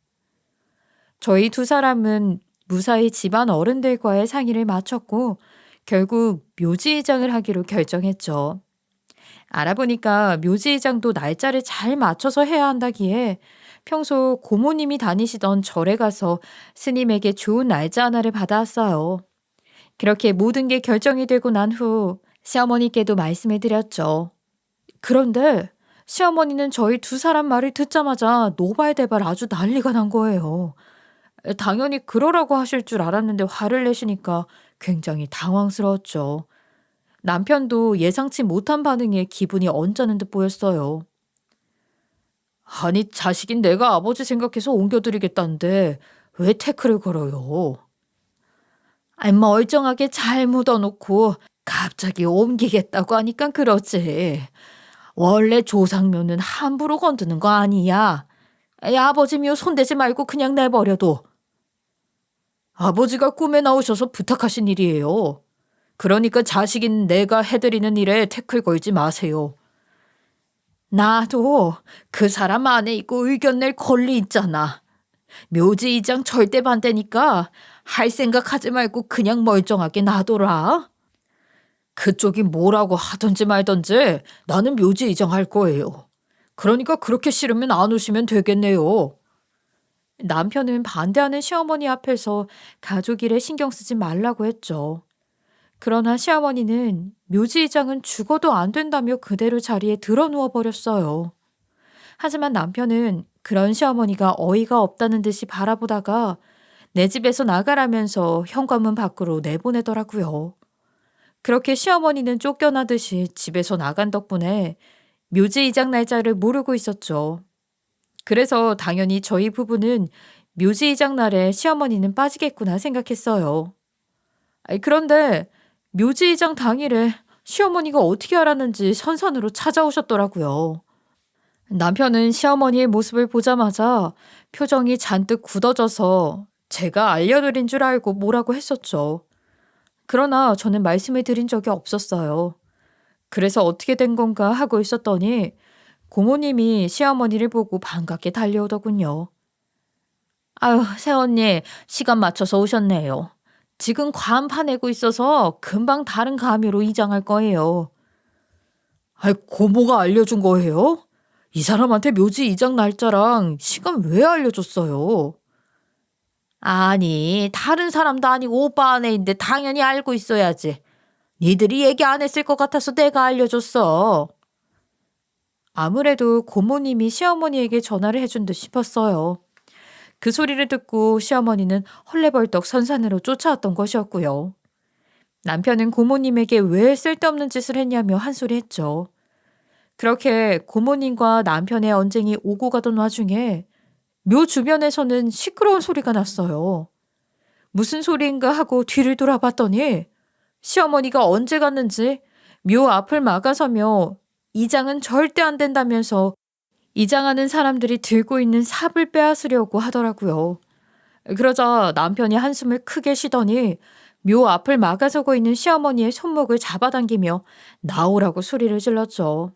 저희 두 사람은 무사히 집안 어른들과의 상의를 마쳤고 결국 묘지이장을 하기로 결정했죠. 알아보니까 묘지이장도 날짜를 잘 맞춰서 해야 한다기에 평소 고모님이 다니시던 절에 가서 스님에게 좋은 날짜 하나를 받아왔어요. 그렇게 모든 게 결정이 되고 난 후 시어머니께도 말씀을 드렸죠. 그런데 시어머니는 저희 두 사람 말을 듣자마자 노발대발 아주 난리가 난 거예요. 당연히 그러라고 하실 줄 알았는데 화를 내시니까 굉장히 당황스러웠죠. 남편도 예상치 못한 반응에 기분이 언짢은 듯 보였어요. 아니, 자식인 내가 아버지 생각해서 옮겨드리겠다는데 왜 태클을 걸어요? 멀쩡하게 잘 묻어놓고 갑자기 옮기겠다고 하니까 그러지. 원래 조상묘는 함부로 건드는 거 아니야. 아버지 묘 손대지 말고 그냥 내버려둬. 아버지가 꿈에 나오셔서 부탁하신 일이에요. 그러니까 자식인 내가 해드리는 일에 태클 걸지 마세요. 나도 그 사람 안에 있고 의견 낼 권리 있잖아. 묘지 이장 절대 반대니까 할 생각하지 말고 그냥 멀쩡하게 놔둬라. 그쪽이 뭐라고 하든지 말든지 나는 묘지 이장할 거예요. 그러니까 그렇게 싫으면 안 오시면 되겠네요. 남편은 반대하는 시어머니 앞에서 가족 일에 신경 쓰지 말라고 했죠. 그러나 시어머니는 묘지 이장은 죽어도 안 된다며 그대로 자리에 드러누워 버렸어요. 하지만 남편은 그런 시어머니가 어이가 없다는 듯이 바라보다가 내 집에서 나가라면서 현관문 밖으로 내보내더라고요. 그렇게 시어머니는 쫓겨나듯이 집에서 나간 덕분에 묘지 이장 날짜를 모르고 있었죠. 그래서 당연히 저희 부부는 묘지 이장 날에 시어머니는 빠지겠구나 생각했어요. 그런데 묘지 이장 당일에 시어머니가 어떻게 알았는지 선산으로 찾아오셨더라고요. 남편은 시어머니의 모습을 보자마자 표정이 잔뜩 굳어져서 제가 알려드린 줄 알고 뭐라고 했었죠. 그러나 저는 말씀을 드린 적이 없었어요. 그래서 어떻게 된 건가 하고 있었더니 고모님이 시어머니를 보고 반갑게 달려오더군요. 아유, 새언니 시간 맞춰서 오셨네요. 지금 관 파내고 있어서 금방 다른 가묘로 이장할 거예요. 아이, 고모가 알려준 거예요? 이 사람한테 묘지 이장 날짜랑 시간 왜 알려줬어요? 아니, 다른 사람도 아니고 오빠 아내인데 당연히 알고 있어야지. 니들이 얘기 안 했을 것 같아서 내가 알려줬어. 아무래도 고모님이 시어머니에게 전화를 해준 듯 싶었어요. 그 소리를 듣고 시어머니는 헐레벌떡 선산으로 쫓아왔던 것이었고요. 남편은 고모님에게 왜 쓸데없는 짓을 했냐며 한 소리 했죠. 그렇게 고모님과 남편의 언쟁이 오고 가던 와중에 묘 주변에서는 시끄러운 소리가 났어요. 무슨 소리인가 하고 뒤를 돌아봤더니 시어머니가 언제 갔는지 묘 앞을 막아서며 이장은 절대 안 된다면서 이장하는 사람들이 들고 있는 삽을 빼앗으려고 하더라고요. 그러자 남편이 한숨을 크게 쉬더니 묘 앞을 막아서고 있는 시어머니의 손목을 잡아당기며 나오라고 소리를 질렀죠.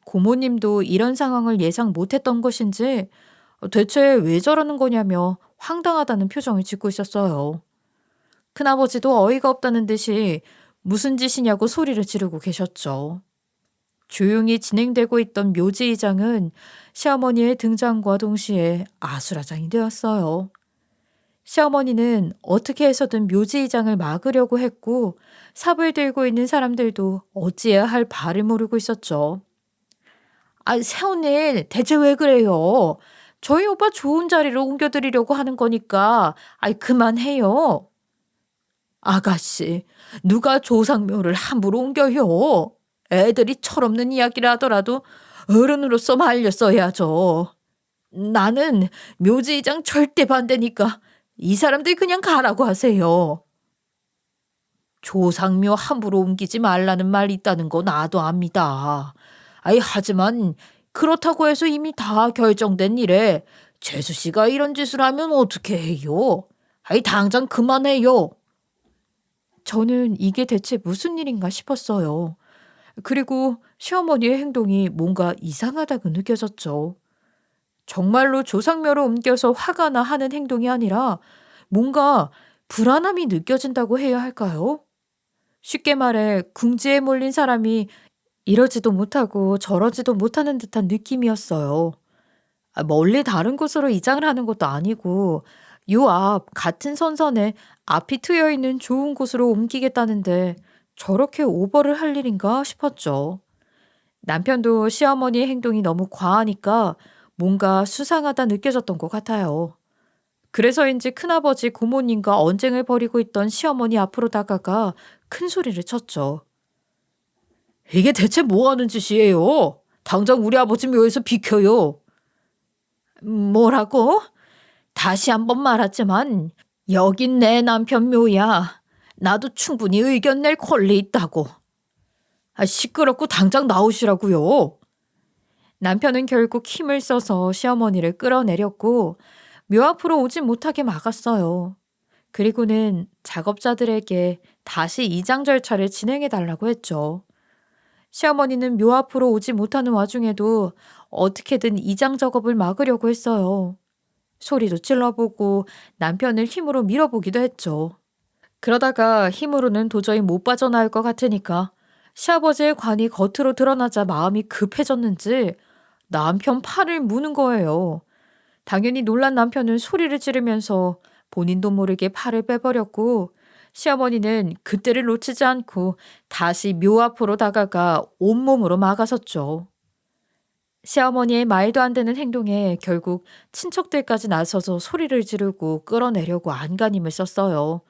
고모님도 이런 상황을 예상 못했던 것인지 대체 왜 저러는 거냐며 황당하다는 표정을 짓고 있었어요. 큰아버지도 어이가 없다는 듯이 무슨 짓이냐고 소리를 지르고 계셨죠. 조용히 진행되고 있던 묘지이장은 시어머니의 등장과 동시에 아수라장이 되었어요. 시어머니는 어떻게 해서든 묘지이장을 막으려고 했고 삽을 들고 있는 사람들도 어찌해야 할 바를 모르고 있었죠. 아, 새언니 대체 왜 그래요? 저희 오빠 좋은 자리로 옮겨드리려고 하는 거니까 그만해요. 아가씨, 누가 조상묘를 함부로 옮겨요? 애들이 철없는 이야기를 하더라도 어른으로서 말렸어야죠. 나는 묘지이장 절대 반대니까 이 사람들 그냥 가라고 하세요. 조상묘 함부로 옮기지 말라는 말이 있다는 거 나도 압니다. 하지만 그렇다고 해서 이미 다 결정된 일에 재수 씨가 이런 짓을 하면 어떻게 해요? 당장 그만해요. 저는 이게 대체 무슨 일인가 싶었어요. 그리고 시어머니의 행동이 뭔가 이상하다고 느껴졌죠. 정말로 조상묘로 옮겨서 화가 나 하는 행동이 아니라 뭔가 불안함이 느껴진다고 해야 할까요? 쉽게 말해 궁지에 몰린 사람이 이러지도 못하고 저러지도 못하는 듯한 느낌이었어요. 멀리 다른 곳으로 이장을 하는 것도 아니고 요 앞 같은 선선에 앞이 트여 있는 좋은 곳으로 옮기겠다는데 저렇게 오버를 할 일인가 싶었죠. 남편도 시어머니의 행동이 너무 과하니까 뭔가 수상하다 느껴졌던 것 같아요. 그래서인지 큰아버지 고모님과 언쟁을 벌이고 있던 시어머니 앞으로 다가가 큰 소리를 쳤죠. 이게 대체 뭐 하는 짓이에요? 당장 우리 아버지 묘에서 비켜요. 뭐라고? 다시 한번 말하지만 여긴 내 남편 묘야. 나도 충분히 의견 낼 권리 있다고. 시끄럽고 당장 나오시라고요. 남편은 결국 힘을 써서 시어머니를 끌어내렸고 묘 앞으로 오지 못하게 막았어요. 그리고는 작업자들에게 다시 이장 절차를 진행해 달라고 했죠. 시어머니는 묘 앞으로 오지 못하는 와중에도 어떻게든 이장 작업을 막으려고 했어요. 소리도 질러보고 남편을 힘으로 밀어보기도 했죠. 그러다가 힘으로는 도저히 못 빠져나올 것 같으니까 시아버지의 관이 겉으로 드러나자 마음이 급해졌는지 남편 팔을 무는 거예요. 당연히 놀란 남편은 소리를 지르면서 본인도 모르게 팔을 빼버렸고 시어머니는 그때를 놓치지 않고 다시 묘 앞으로 다가가 온몸으로 막아섰죠. 시어머니의 말도 안 되는 행동에 결국 친척들까지 나서서 소리를 지르고 끌어내려고 안간힘을 썼어요.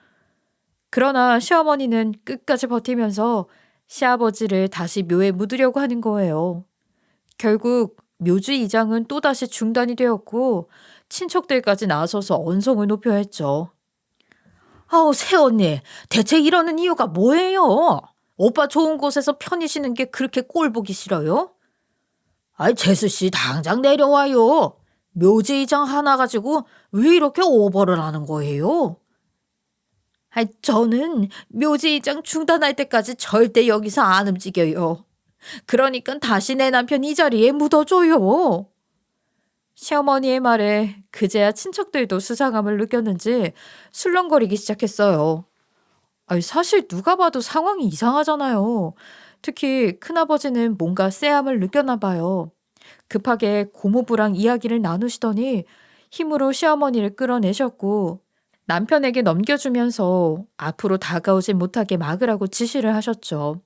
그러나 시어머니는 끝까지 버티면서 시아버지를 다시 묘에 묻으려고 하는 거예요. 결국 묘주 이장은 또다시 중단이 되었고 친척들까지 나서서 언성을 높여 했죠. 아우, 새언니, 대체 이러는 이유가 뭐예요? 오빠 좋은 곳에서 편히 쉬는 게 그렇게 꼴 보기 싫어요? 재수씨 당장 내려와요. 묘지 이장 하나 가지고 왜 이렇게 오버를 하는 거예요? 저는 묘지 이장 중단할 때까지 절대 여기서 안 움직여요. 그러니까 다시 내 남편 이 자리에 묻어줘요. 시어머니의 말에 그제야 친척들도 수상함을 느꼈는지 술렁거리기 시작했어요. 사실 누가 봐도 상황이 이상하잖아요. 특히 큰아버지는 뭔가 쎄함을 느꼈나 봐요. 급하게 고모부랑 이야기를 나누시더니 힘으로 시어머니를 끌어내셨고 남편에게 넘겨주면서 앞으로 다가오지 못하게 막으라고 지시를 하셨죠.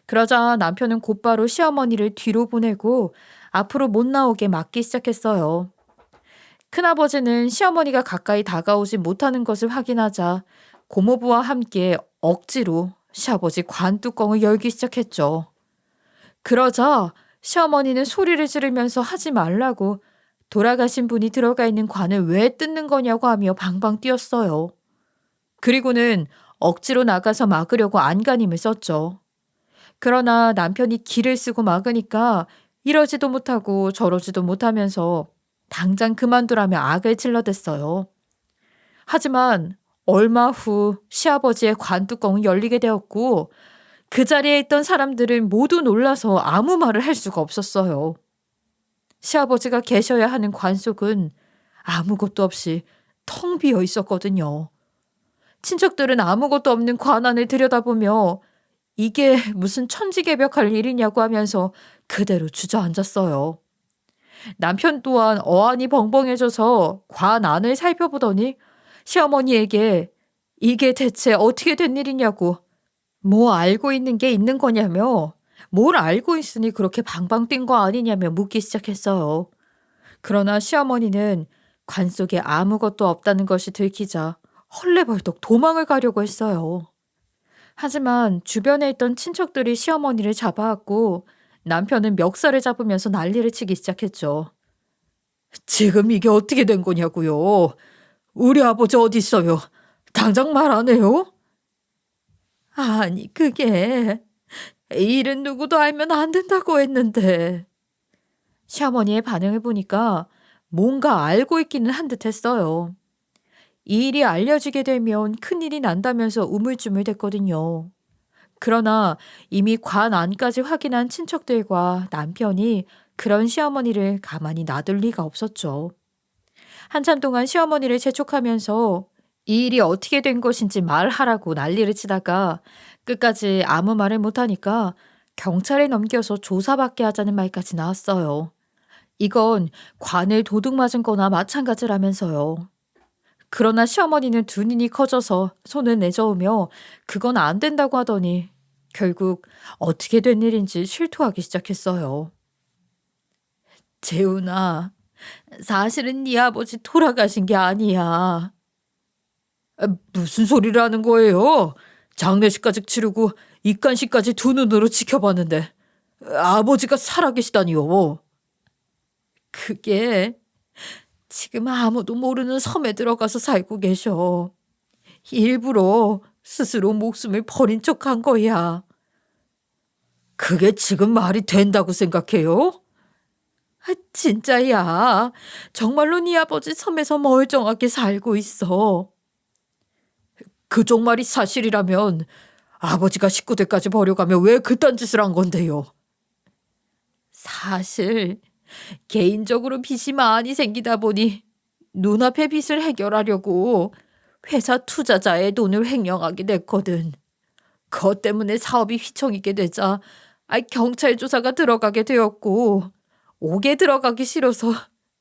그러자 남편은 곧바로 시어머니를 뒤로 보내고 앞으로 못 나오게 막기 시작했어요. 큰아버지는 시어머니가 가까이 다가오지 못하는 것을 확인하자 고모부와 함께 억지로 시아버지 관 뚜껑을 열기 시작했죠. 그러자 시어머니는 소리를 지르면서 하지 말라고 돌아가신 분이 들어가 있는 관을 왜 뜯는 거냐고 하며 방방 뛰었어요. 그리고는 억지로 나가서 막으려고 안간힘을 썼죠. 그러나 남편이 기를 쓰고 막으니까 이러지도 못하고 저러지도 못하면서 당장 그만두라며 악을 질러댔어요. 하지만 얼마 후 시아버지의 관뚜껑은 열리게 되었고 그 자리에 있던 사람들은 모두 놀라서 아무 말을 할 수가 없었어요. 시아버지가 계셔야 하는 관 속은 아무것도 없이 텅 비어 있었거든요. 친척들은 아무것도 없는 관안을 들여다보며 이게 무슨 천지개벽할 일이냐고 하면서 그대로 주저앉았어요. 남편 또한 어안이 벙벙해져서 관안을 살펴보더니 시어머니에게 이게 대체 어떻게 된 일이냐고, 뭐 알고 있는 게 있는 거냐며, 뭘 알고 있으니 그렇게 방방 뛴 거 아니냐며 묻기 시작했어요. 그러나 시어머니는 관 속에 아무것도 없다는 것이 들키자 헐레벌떡 도망을 가려고 했어요. 하지만 주변에 있던 친척들이 시어머니를 잡아왔고 남편은 멱살을 잡으면서 난리를 치기 시작했죠. 지금 이게 어떻게 된 거냐고요? 우리 아버지 어디 있어요? 당장 말 안 해요? 아니, 그게 이 일은 누구도 알면 안 된다고 했는데. 시어머니의 반응을 보니까 뭔가 알고 있기는 한 듯 했어요. 이 일이 알려지게 되면 큰일이 난다면서 우물쭈물댔거든요. 그러나 이미 관 안까지 확인한 친척들과 남편이 그런 시어머니를 가만히 놔둘 리가 없었죠. 한참 동안 시어머니를 재촉하면서 이 일이 어떻게 된 것인지 말하라고 난리를 치다가 끝까지 아무 말을 못하니까 경찰에 넘겨서 조사받게 하자는 말까지 나왔어요. 이건 관을 도둑 맞은 거나 마찬가지라면서요. 그러나 시어머니는 두 눈이 커져서 손을 내저으며 그건 안 된다고 하더니 결국 어떻게 된 일인지 실토하기 시작했어요. 재훈아, 사실은 네 아버지 돌아가신 게 아니야. 무슨 소리를 하는 거예요? 장례식까지 치르고 입간식까지 두 눈으로 지켜봤는데 아버지가 살아계시다니요. 그게 지금 아무도 모르는 섬에 들어가서 살고 계셔. 일부러 스스로 목숨을 버린 척한 거야. 그게 지금 말이 된다고 생각해요? 진짜야. 정말로 네 아버지 섬에서 멀쩡하게 살고 있어. 그쪽 말이 사실이라면 아버지가 식구들까지 버려가며 왜 그딴 짓을 한 건데요? 사실 개인적으로 빚이 많이 생기다 보니 눈앞의 빚을 해결하려고 회사 투자자의 돈을 횡령하게 됐거든. 그것 때문에 사업이 휘청이게 되자 경찰 조사가 들어가게 되었고 옥에 들어가기 싫어서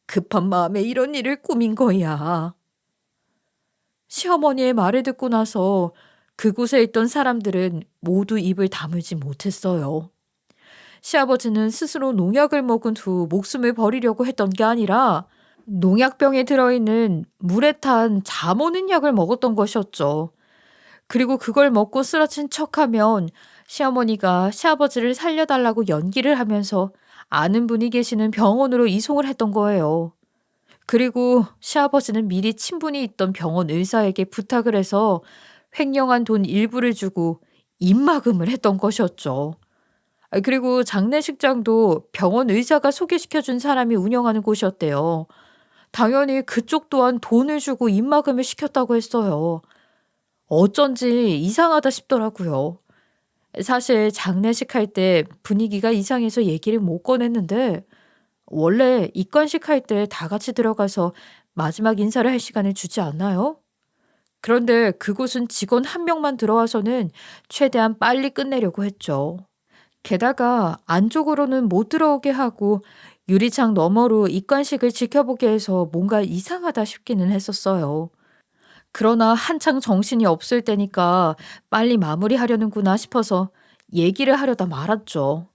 급한 마음에 이런 일을 꾸민 거야. 시어머니의 말을 듣고 나서 그곳에 있던 사람들은 모두 입을 다물지 못했어요. 시아버지는 스스로 농약을 먹은 후 목숨을 버리려고 했던 게 아니라 농약병에 들어있는 물에 탄 잠 오는 약을 먹었던 것이었죠. 그리고 그걸 먹고 쓰러진 척하면 시어머니가 시아버지를 살려달라고 연기를 하면서 아는 분이 계시는 병원으로 이송을 했던 거예요. 그리고 시아버지는 미리 친분이 있던 병원 의사에게 부탁을 해서 횡령한 돈 일부를 주고 입막음을 했던 것이었죠. 그리고 장례식장도 병원 의사가 소개시켜준 사람이 운영하는 곳이었대요. 당연히 그쪽 또한 돈을 주고 입막음을 시켰다고 했어요. 어쩐지 이상하다 싶더라고요. 사실 장례식 할 때 분위기가 이상해서 얘기를 못 꺼냈는데 원래 입관식 할 때 다 같이 들어가서 마지막 인사를 할 시간을 주지 않나요? 그런데 그곳은 직원 한 명만 들어와서는 최대한 빨리 끝내려고 했죠. 게다가 안쪽으로는 못 들어오게 하고 유리창 너머로 입관식을 지켜보게 해서 뭔가 이상하다 싶기는 했었어요. 그러나 한창 정신이 없을 때니까 빨리 마무리하려는구나 싶어서 얘기를 하려다 말았죠.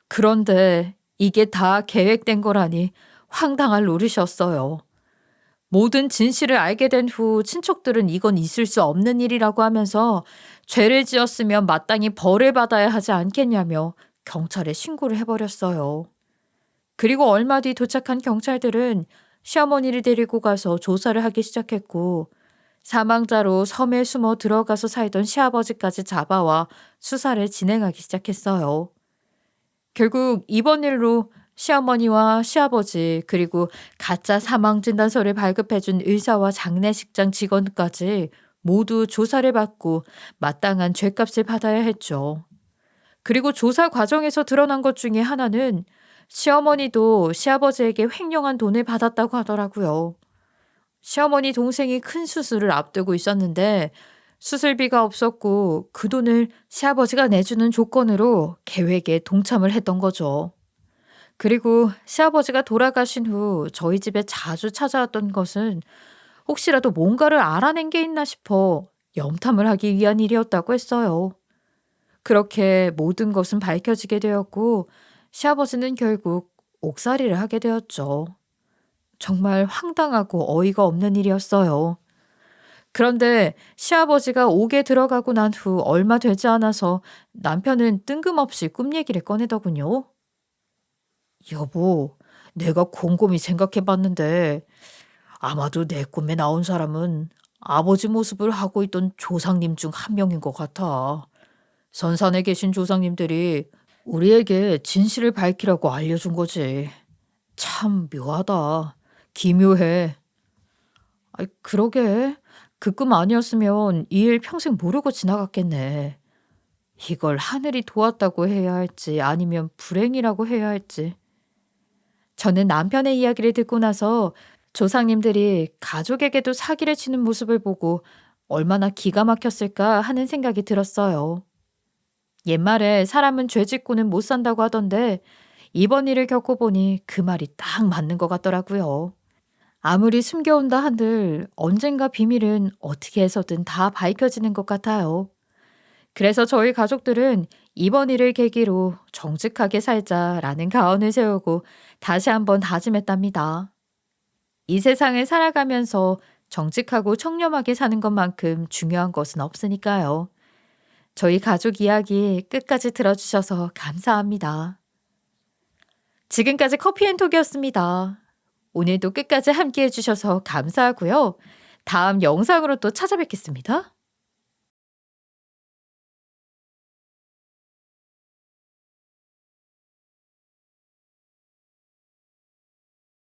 그런데 이게 다 계획된 거라니 황당할 노릇이었어요. 모든 진실을 알게 된 후 친척들은 이건 있을 수 없는 일이라고 하면서 죄를 지었으면 마땅히 벌을 받아야 하지 않겠냐며 경찰에 신고를 해버렸어요. 그리고 얼마 뒤 도착한 경찰들은 시어머니를 데리고 가서 조사를 하기 시작했고 사망자로 섬에 숨어 들어가서 살던 시아버지까지 잡아와 수사를 진행하기 시작했어요. 결국 이번 일로 시어머니와 시아버지 그리고 가짜 사망진단서를 발급해준 의사와 장례식장 직원까지 모두 조사를 받고 마땅한 죗값을 받아야 했죠. 그리고 조사 과정에서 드러난 것 중에 하나는 시어머니도 시아버지에게 횡령한 돈을 받았다고 하더라고요. 시어머니 동생이 큰 수술을 앞두고 있었는데 수술비가 없었고 그 돈을 시아버지가 내주는 조건으로 계획에 동참을 했던 거죠. 그리고 시아버지가 돌아가신 후 저희 집에 자주 찾아왔던 것은 혹시라도 뭔가를 알아낸 게 있나 싶어 염탐을 하기 위한 일이었다고 했어요. 그렇게 모든 것은 밝혀지게 되었고 시아버지는 결국 옥살이를 하게 되었죠. 정말 황당하고 어이가 없는 일이었어요. 그런데 시아버지가 옥에 들어가고 난 후 얼마 되지 않아서 남편은 뜬금없이 꿈 얘기를 꺼내더군요. 여보, 내가 곰곰이 생각해 봤는데 아마도 내 꿈에 나온 사람은 아버지 모습을 하고 있던 조상님 중 한 명인 것 같아. 선산에 계신 조상님들이 우리에게 진실을 밝히라고 알려준 거지. 참 묘하다. 기묘해. 그러게. 그 꿈 아니었으면 이 일 평생 모르고 지나갔겠네. 이걸 하늘이 도왔다고 해야 할지 아니면 불행이라고 해야 할지. 저는 남편의 이야기를 듣고 나서 조상님들이 가족에게도 사기를 치는 모습을 보고 얼마나 기가 막혔을까 하는 생각이 들었어요. 옛말에 사람은 죄 짓고는 못 산다고 하던데 이번 일을 겪어보니 그 말이 딱 맞는 것 같더라고요. 아무리 숨겨온다 한들 언젠가 비밀은 어떻게 해서든 다 밝혀지는 것 같아요. 그래서 저희 가족들은 이번 일을 계기로 정직하게 살자라는 가언을 세우고 다시 한번 다짐했답니다. 이 세상을 살아가면서 정직하고 청렴하게 사는 것만큼 중요한 것은 없으니까요. 저희 가족 이야기 끝까지 들어주셔서 감사합니다. 지금까지 커피앤톡이었습니다. 오늘도 끝까지 함께 해주셔서 감사하고요. 다음 영상으로 또 찾아뵙겠습니다.